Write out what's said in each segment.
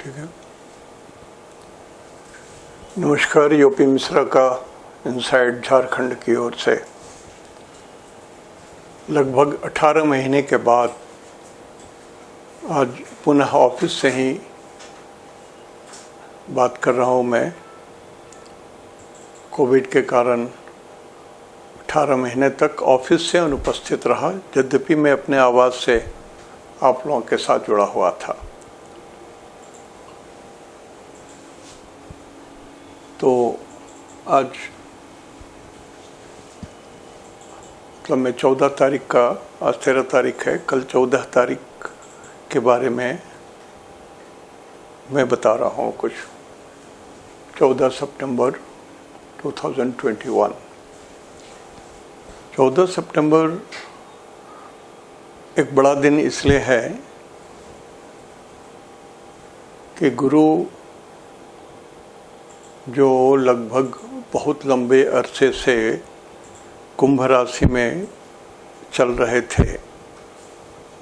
ठीक है। नमस्कार, यूपी मिश्रा का इनसाइड झारखंड की ओर से लगभग 18 महीने के बाद आज पुनः ऑफिस से ही बात कर रहा हूँ। मैं कोविड के कारण 18 महीने तक ऑफिस से अनुपस्थित रहा, यद्यपि मैं अपने आवाज़ से आप लोगों के साथ जुड़ा हुआ था। तो आज मतलब मैं 14 तारीख का, आज 13 तारीख है, कल 14 तारीख के बारे में मैं बता रहा हूँ कुछ। 14 सितंबर 2021। 14 सितंबर एक बड़ा दिन इसलिए है कि गुरु जो लगभग बहुत लंबे अरसे से कुंभ राशि में चल रहे थे,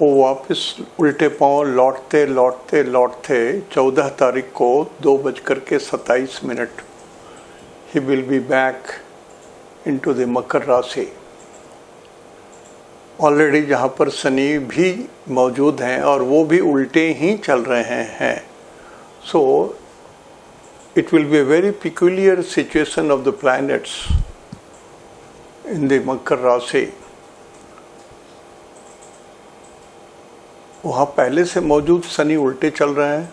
वो वापस उल्टे पांव लौटते 14 तारीख को 2:27 he will be back into the मकर राशि। ऑलरेडी जहाँ पर शनि भी मौजूद हैं और वो भी उल्टे ही चल रहे हैं। सो it will be a very peculiar situation of the planets in the Makar Rashi। वहाँ पहले से मौजूद शनि उल्टे चल रहे हैं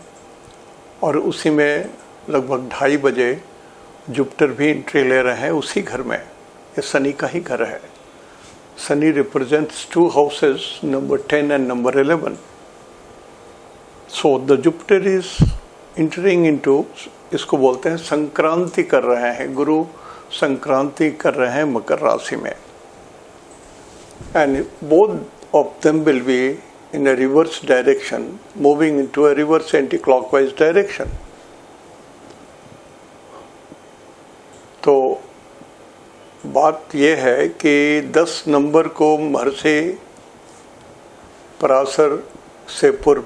और उसी में लगभग 2:30 बजे जुपिटर भी एंट्री ले रहे हैं उसी घर में। ये शनि का ही घर है। Shani represents 2 houses, number 10 and number 11। So the Jupiter is entering into, इसको बोलते हैं संक्रांति कर रहे हैं, गुरु संक्रांति कर रहे हैं मकर राशि में। And both of them will be in a reverse direction, moving into a reverse anti clockwise direction. तो बात यह है कि 10 नंबर को महर्षि पराशर से पूर्व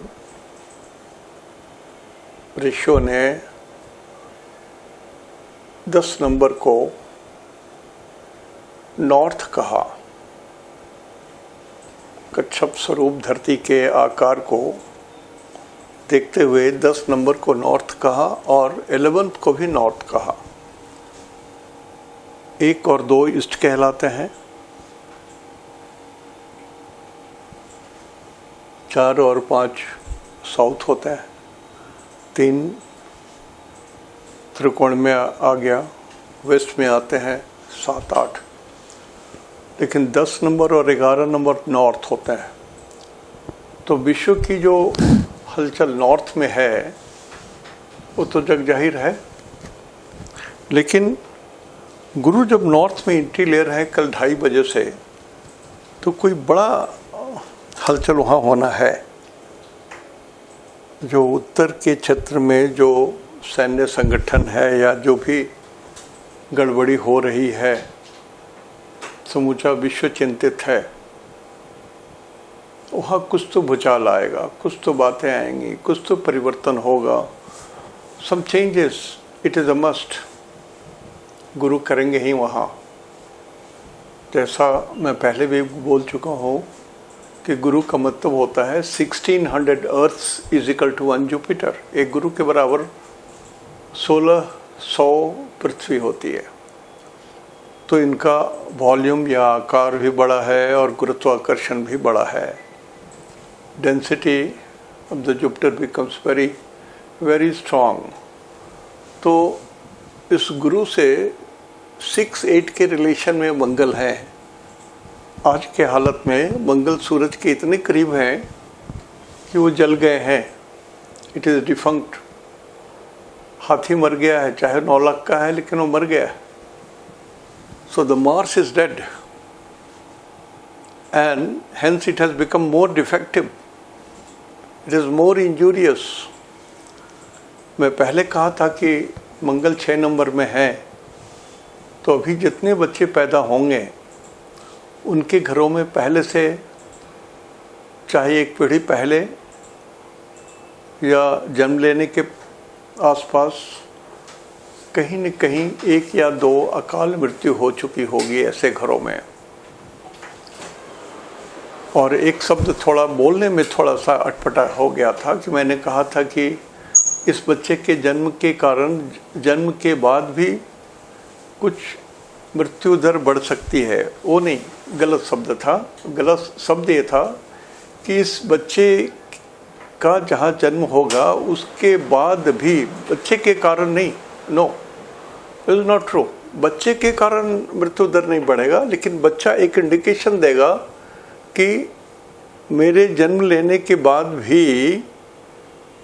ऋषियों ने 10 नंबर को नॉर्थ कहा। कच्छप स्वरूप धरती के आकार को देखते हुए 10 नंबर को नॉर्थ कहा और 11th को भी नॉर्थ कहा। 1 और 2 ईस्ट कहलाते हैं, 4 और 5 साउथ होते हैं, 3 त्रिकोण में आ गया, वेस्ट में आते हैं 7, 8। लेकिन 10 नंबर और 11 नंबर नॉर्थ होते हैं। तो विश्व की जो हलचल नॉर्थ में है वो तो जग जाहिर है। लेकिन गुरु जब नॉर्थ में एंट्री ले रहे हैं कल 2:30 बजे से, तो कोई बड़ा हलचल वहाँ होना है। जो उत्तर के क्षेत्र में जो सैन्य संगठन है या जो भी गड़बड़ी हो रही है, समूचा विश्व चिंतित है। वहाँ कुछ तो भूचाल आएगा, कुछ तो बातें आएंगी, कुछ तो परिवर्तन होगा। Some changes, it is a must. गुरु करेंगे ही वहाँ। जैसा मैं पहले भी बोल चुका हूँ कि गुरु का मतलब होता है 1600 earths is equal to 1 Jupiter. एक गुरु के बराबर 1600 पृथ्वी होती है। तो इनका वॉल्यूम या आकार भी बड़ा है और गुरुत्वाकर्षण भी बड़ा है। Density of the Jupiter becomes very very strong. तो इस गुरु से 6-8 के रिलेशन में मंगल है। आज के हालत में मंगल सूरज के इतने करीब हैं कि वो जल गए हैं। It is defunct. हाथी मर गया है, चाहे 9 लाख का है, लेकिन वो मर गया है। So the Mars is dead and hence it has become more defective. It is more injurious. मैं पहले कहा था कि मंगल 6 नंबर में है, तो अभी जितने बच्चे पैदा होंगे उनके घरों में पहले से, चाहे एक पीढ़ी पहले या जन्म लेने के आसपास कहीं न कहीं 1 या 2 अकाल मृत्यु हो चुकी होगी ऐसे घरों में। और एक शब्द थोड़ा बोलने में थोड़ा सा अटपटा हो गया था कि मैंने कहा था कि इस बच्चे के जन्म के कारण जन्म के बाद भी कुछ मृत्यु दर बढ़ सकती है। वो नहीं, गलत शब्द था। गलत शब्द ये था कि इस बच्चे का जहाँ जन्म होगा उसके बाद भी बच्चे के कारण नहीं, no, it is not true. बच्चे के कारण मृत्यु दर नहीं बढ़ेगा, लेकिन बच्चा एक इंडिकेशन देगा कि मेरे जन्म लेने के बाद भी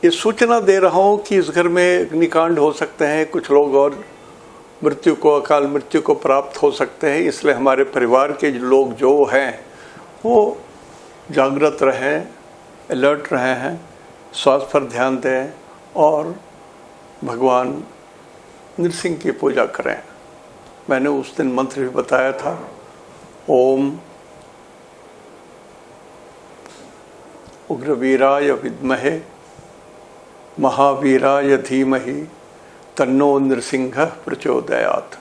ये सूचना दे रहा हूँ कि इस घर में अग्निकांड हो सकते हैं, कुछ लोग और मृत्यु को, अकाल मृत्यु को प्राप्त हो सकते हैं। इसलिए हमारे परिवार के लोग जो हैं वो जागृत रहें, अलर्ट रहे हैं, स्वास्थ्य पर ध्यान दें और भगवान नृसिंह की पूजा करें। मैंने उस दिन मंत्र भी बताया था, ओम उग्रवीराय विद्महे महावीराय धीमहि तन्नो नृसिंह प्रचोदयात्।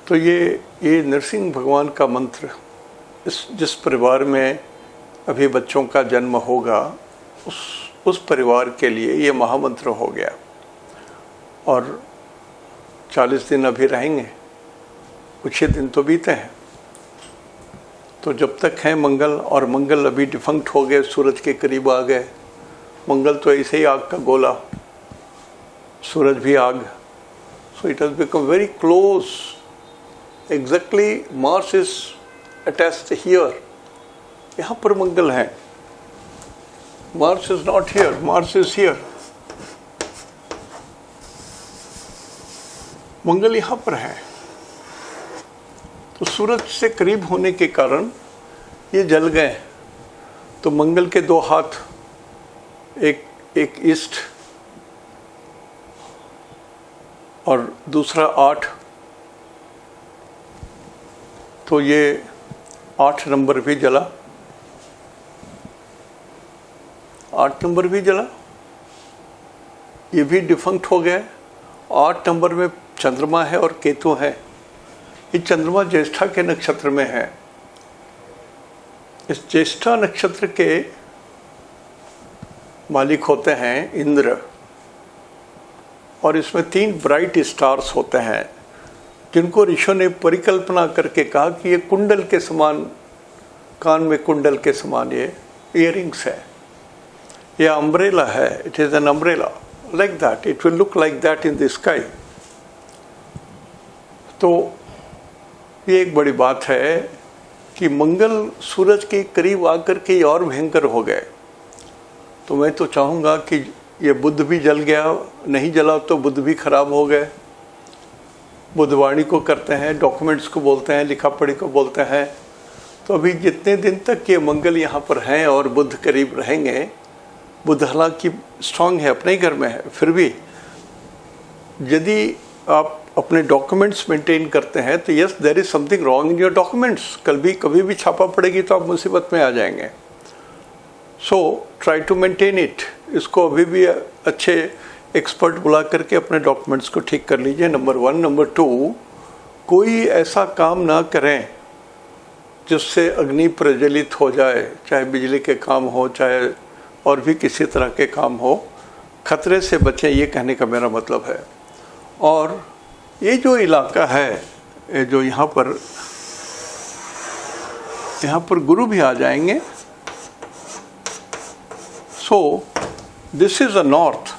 तो ये नृसिंह भगवान का मंत्र जिस परिवार में अभी बच्चों का जन्म होगा उस परिवार के लिए ये महामंत्र हो गया। और 40 दिन अभी रहेंगे, कुछ ही दिन तो बीते हैं। तो जब तक है मंगल, और मंगल अभी डिफंक्ट हो गए, सूरज के करीब आ गए। मंगल तो ऐसे ही आग का गोला, सूरज भी आग। So it has become very close. Exactly Mars is attached here, यहाँ पर मंगल है। Mars is not here, Mars is here. Mangal यहाँ पर है। तो सूरज से करीब होने के कारण ये जल गए। तो मंगल के 2 हाथ, एक ईस्ट और दूसरा 8, तो ये 8 नंबर भी जला, 8 नंबर भी जला, ये भी डिफंक्ट हो गया। 8 नंबर में चंद्रमा है और केतु है। ये चंद्रमा ज्येष्ठा के नक्षत्र में है। इस ज्येष्ठा नक्षत्र के मालिक होते हैं इंद्र, और इसमें 3 ब्राइट स्टार्स होते हैं जिनको ऋषियों ने परिकल्पना करके कहा कि ये कुंडल के समान, कान में कुंडल के समान ये इयररिंग्स है, ये अम्ब्रेला है। It is an umbrella like that, it will look like that in the sky. तो ये एक बड़ी बात है कि मंगल सूरज के करीब आकर के और भयंकर हो गए। तो मैं तो चाहूँगा कि ये बुध भी जल गया, नहीं जला तो बुध भी खराब हो गए। बुधवाणी को करते हैं, डॉक्यूमेंट्स को बोलते हैं, लिखा पढ़ी को बोलते हैं। तो अभी जितने दिन तक ये मंगल यहाँ पर हैं और बुध करीब रहेंगे, बुध हालांकि स्ट्रांग है, अपने ही घर में है, फिर भी यदि आप अपने डॉक्यूमेंट्स मेंटेन करते हैं तो yes, there is something wrong in your documents. कभी भी छापा पड़ेगी तो आप मुसीबत में आ जाएंगे। So try to maintain it. इसको अभी भी अच्छे एक्सपर्ट बुला करके अपने डॉक्यूमेंट्स को ठीक कर लीजिए, नंबर 1। नंबर 2, कोई ऐसा काम ना करें जिससे अग्नि प्रज्वलित हो जाए, चाहे बिजली के काम हो, चाहे और भी किसी तरह के काम हो। खतरे से बचें, ये कहने का मेरा मतलब है। और ये जो इलाका है, ये जो यहाँ पर गुरु भी आ जाएंगे। सो this is a north.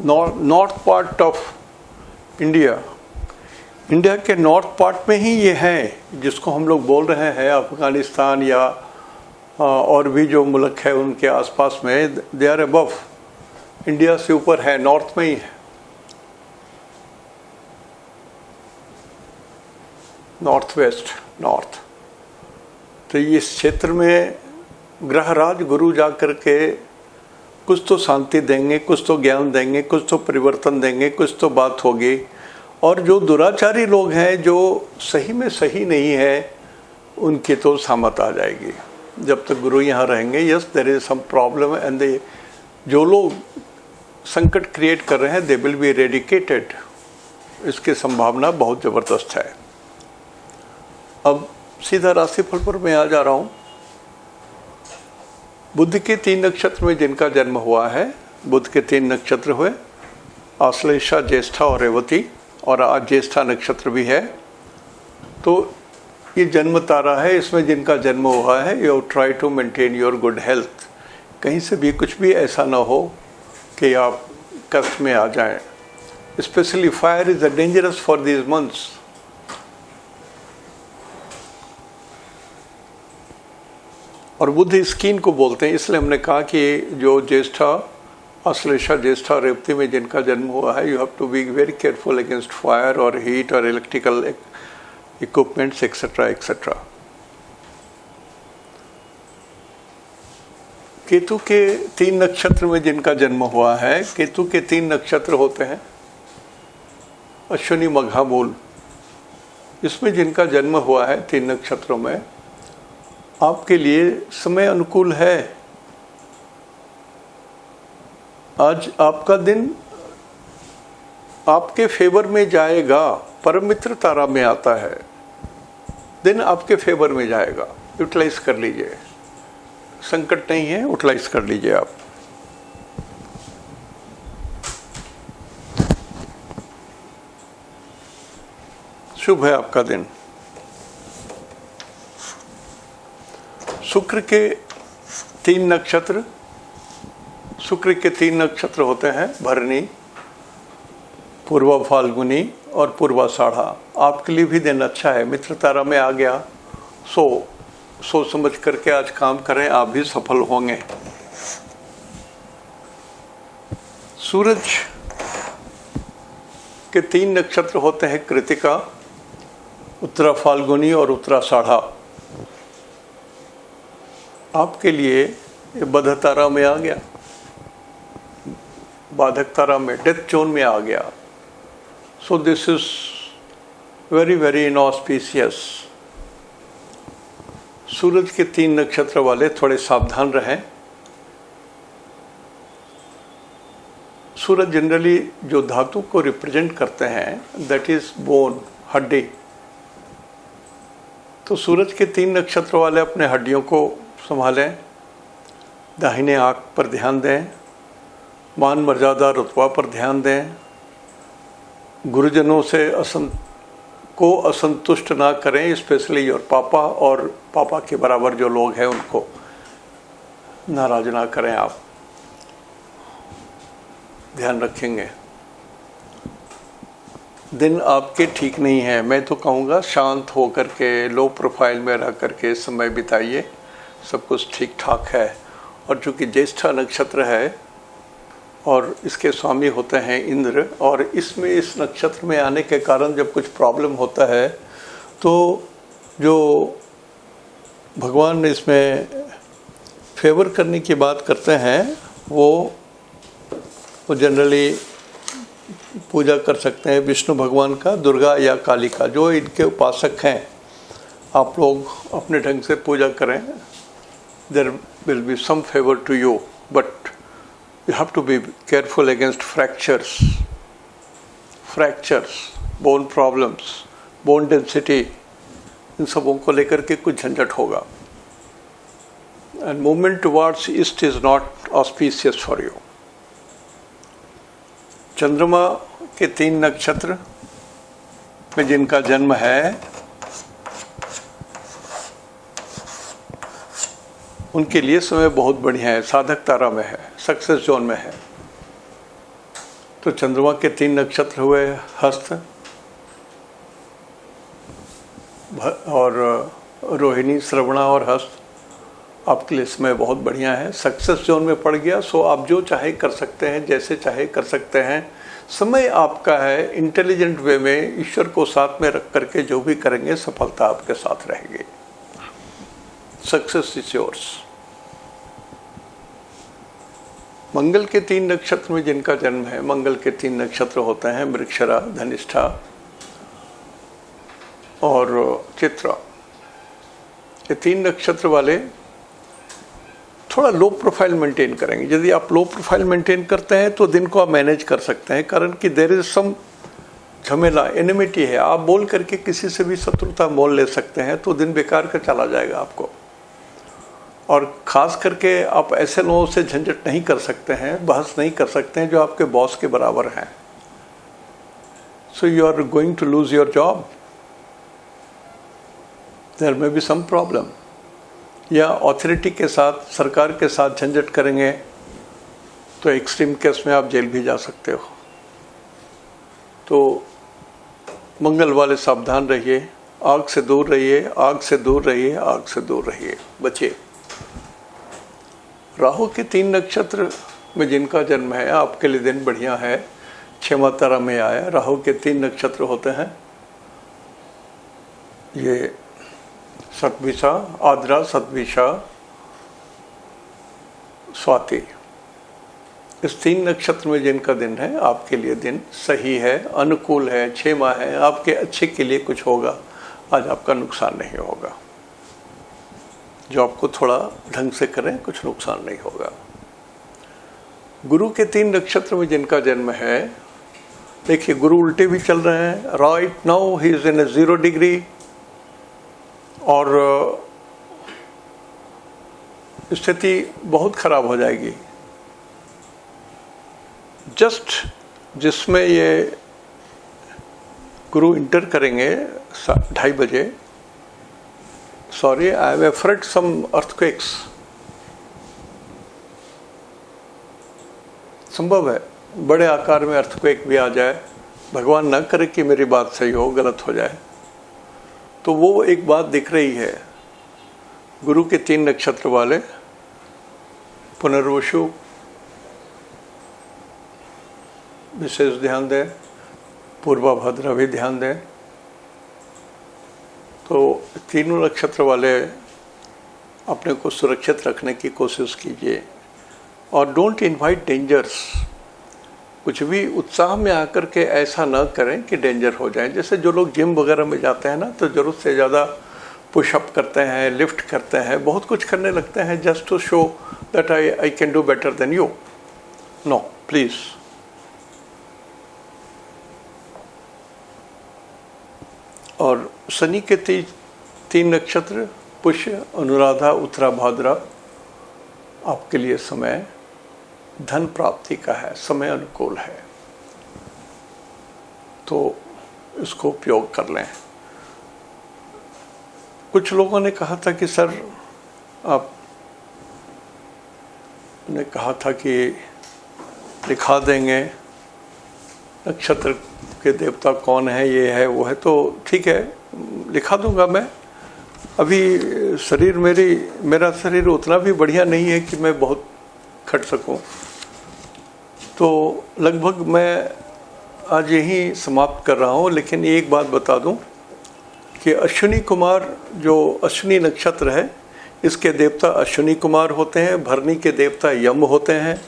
North part of India. India के नॉर्थ पार्ट में ही ये है जिसको हम लोग बोल रहे हैं अफगानिस्तान या और भी जो मुल्क है उनके आसपास में, दे आर अबव, इंडिया से ऊपर है, नॉर्थ में ही है। North west, north. तो इस क्षेत्र में ग्रहराज गुरु जा कर के कुछ तो शांति देंगे, कुछ तो ज्ञान देंगे, कुछ तो परिवर्तन देंगे, कुछ तो बात होगी। और जो दुराचारी लोग हैं, जो सही में सही नहीं है, उनकी तो सामत आ जाएगी। जब तक गुरु यहाँ रहेंगे, yes there is some problem and they जो लोग संकट क्रिएट कर रहे हैं दे विल बी एरेडिकेटेड, इसकी संभावना बहुत ज़बरदस्त है। अब सीधा राशिफल पर मैं आ जा रहा हूँ। बुध के 3 नक्षत्र में जिनका जन्म हुआ है, बुध के 3 नक्षत्र हुए, आश्लेषा, ज्येष्ठा और रेवती, और आज ज्येष्ठा नक्षत्र भी है। तो ये जन्म तारा है, इसमें जिनका जन्म हुआ है, you try to maintain your good health. कहीं से भी कुछ भी ऐसा ना हो कि आप कष्ट में आ जाएं। Specially fire is dangerous for these months. और बुध स्किन को बोलते हैं, इसलिए हमने कहा कि जो ज्येष्ठा, आश्लेषा, ज्येष्ठा, रेवती में जिनका जन्म हुआ है, you have to be very careful against fire और हीट और electrical equipments etcetera etcetera. Ketu के 3 नक्षत्र में जिनका जन्म हुआ है, केतु के 3 नक्षत्र होते हैं अश्विनी, मघा, मूल। इसमें जिनका जन्म हुआ है 3 नक्षत्रों में, आपके लिए समय अनुकूल है। आज आपका दिन आपके फेवर में जाएगा। परम मित्र तारा में आता है, दिन आपके फेवर में जाएगा। यूटिलाइज कर लीजिए, संकट नहीं है, यूटिलाइज कर लीजिए आप। शुभ है आपका दिन। शुक्र के 3 नक्षत्र, शुक्र के 3 नक्षत्र होते हैं भरणी, पूर्वा फाल्गुनी और पूर्वा साढ़ा। आपके लिए भी दिन अच्छा है, मित्र तारा में आ गया। सोच समझ करके आज काम करें, आप भी सफल होंगे। सूरज के 3 नक्षत्र होते हैं कृतिका, उत्तरा फाल्गुनी और उत्तरा साढ़ा। आपके लिए ये बध तारा में आ गया, बाधक तारा में, डेथ जोन में आ गया। So this is very very inauspicious. सूरज के 3 नक्षत्र वाले थोड़े सावधान रहें। सूरज जनरली जो धातु को रिप्रेजेंट करते हैं, दैट इज बोन, हड्डी। तो सूरज के 3 नक्षत्र वाले अपने हड्डियों को संभालें, दाहिने आंख पर ध्यान दें, मान मर्यादा रुतबा पर ध्यान दें, गुरुजनों से असंतुष्ट ना करें, स्पेशली योर पापा, और पापा के बराबर जो लोग हैं उनको नाराज ना करें। आप ध्यान रखेंगे। दिन आपके ठीक नहीं है, मैं तो कहूँगा शांत हो करके, लो प्रोफाइल में रह करके समय बिताइए, सब कुछ ठीक ठाक है। और चूँकि ज्येष्ठा नक्षत्र है और इसके स्वामी होते हैं इंद्र, और इसमें इस नक्षत्र में आने के कारण जब कुछ प्रॉब्लम होता है तो जो भगवान ने इसमें फेवर करने की बात करते हैं, वो जनरली पूजा कर सकते हैं विष्णु भगवान का, दुर्गा या काली का, जो इनके उपासक हैं। आप लोग अपने ढंग से पूजा करें, there will be some favour to you, but you have to be careful against fractures, bone problems, bone density, इन सबों को लेकर के कुछ झंझट होगा। And movement towards east is not auspicious for you. चंद्रमा के 3 नक्षत्र में जिनका जन्म है, उनके लिए समय बहुत बढ़िया है, साधक तारा में है, सक्सेस जोन में है। तो चंद्रमा के 3 नक्षत्र हुए हस्त और रोहिणी, श्रवणा और हस्त। आपके लिए समय बहुत बढ़िया है, सक्सेस जोन में पड़ गया। सो आप जो चाहे कर सकते हैं, जैसे चाहे कर सकते हैं। समय आपका है, इंटेलिजेंट वे में ईश्वर को साथ में रख करके जो भी करेंगे, सफलता आपके साथ रहेगी। Success is yours. मंगल के 3 नक्षत्र में जिनका जन्म है, मंगल के 3 नक्षत्र होते हैं मृगशिरा, धनिष्ठा और चित्रा। ये 3 नक्षत्र वाले थोड़ा लो प्रोफाइल मेंटेन करेंगे। यदि आप लो प्रोफाइल मेंटेन करते हैं तो दिन को आप मैनेज कर सकते हैं, कारण कि देयर इज सम झमेला, एनिमिटी है। आप बोल करके किसी से भी शत्रुता मोल ले सकते हैं तो दिन बेकार का चला जाएगा आपको। और ख़ास करके आप ऐसे लोगों से झंझट नहीं कर सकते हैं, बहस नहीं कर सकते हैं जो आपके बॉस के बराबर हैं। So you are going to lose your job, there may be some problem. या अथॉरिटी के साथ, सरकार के साथ झंझट करेंगे तो एक्सट्रीम केस में आप जेल भी जा सकते हो। तो मंगल वाले सावधान रहिए, आग से दूर रहिए, आग से दूर रहिए, आग से दूर रहिए, बचिए। राहु के 3 नक्षत्र में जिनका जन्म है, आपके लिए दिन बढ़िया है। 6वां तारा में आया। राहु के 3 नक्षत्र होते हैं, ये शतभिषा, आद्रा, शतभिषा, स्वाति। इस 3 नक्षत्र में जिनका दिन है, आपके लिए दिन सही है, अनुकूल है, 6 माह है, आपके अच्छे के लिए कुछ होगा। आज आपका नुकसान नहीं होगा। जो आपको थोड़ा ढंग से करें, कुछ नुकसान नहीं होगा। गुरु के 3 नक्षत्र में जिनका जन्म है, देखिए गुरु उल्टे भी चल रहे हैं। Right now he is in A 0 degree और स्थिति बहुत खराब हो जाएगी। जस्ट जिसमें ये गुरु इंटर करेंगे 2:30 बजे, sorry I have afraid some earthquakes, संभव है बड़े आकार में अर्थक्वेक भी आ जाए। भगवान ना करे कि मेरी बात सही हो, गलत हो जाए। तो वो एक बात दिख रही है। गुरु के 3 नक्षत्र वाले पुनर्वसु विशेष ध्यान दें, पूर्वाभद्रा भी ध्यान दें। तो तीनों नक्षत्र वाले अपने को सुरक्षित रखने की कोशिश कीजिए और डोंट इनवाइट डेंजर्स। कुछ भी उत्साह में आकर के ऐसा ना करें कि डेंजर हो जाए। जैसे जो लोग जिम वगैरह में जाते हैं ना, तो ज़रूरत से ज़्यादा पुशअप करते हैं, लिफ्ट करते हैं, बहुत कुछ करने लगते हैं just to show that I can do better than you. No please. और शनि के 3 नक्षत्र पुष्य, अनुराधा, उत्तरा भाद्रा, आपके लिए समय धन प्राप्ति का है, समय अनुकूल है, तो इसको उपयोग कर लें। कुछ लोगों ने कहा था कि सर आपने कहा था कि लिखा देंगे नक्षत्र के देवता कौन है, ये है वो है, तो ठीक है लिखा दूंगा मैं। अभी शरीर मेरा शरीर उतना भी बढ़िया नहीं है कि मैं बहुत खट सकूं, तो लगभग मैं आज यही समाप्त कर रहा हूं। लेकिन एक बात बता दूं कि अश्विनी कुमार, जो अश्विनी नक्षत्र है, इसके देवता अश्विनी कुमार होते हैं। भरणी के देवता यम होते हैं।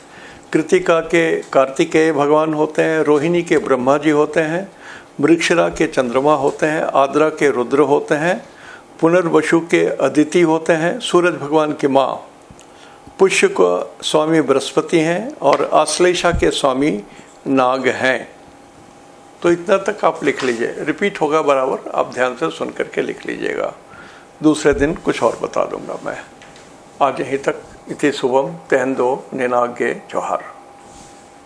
कृतिका के कार्तिकेय भगवान होते हैं। रोहिणी के ब्रह्मा जी होते हैं। मृगशिरा के चंद्रमा होते हैं। आद्रा के रुद्र होते हैं। पुनर्वसु के अदिति होते हैं, सूरज भगवान की माँ। पुष्य को स्वामी बृहस्पति हैं और आश्लेषा के स्वामी नाग हैं। तो इतना तक आप लिख लीजिए, रिपीट होगा बराबर, आप ध्यान से सुन करके लिख लीजिएगा। दूसरे दिन कुछ और बता दूंगा मैं। आज यहीं तक। इति शुभम तेहंदो निनागे जोहार।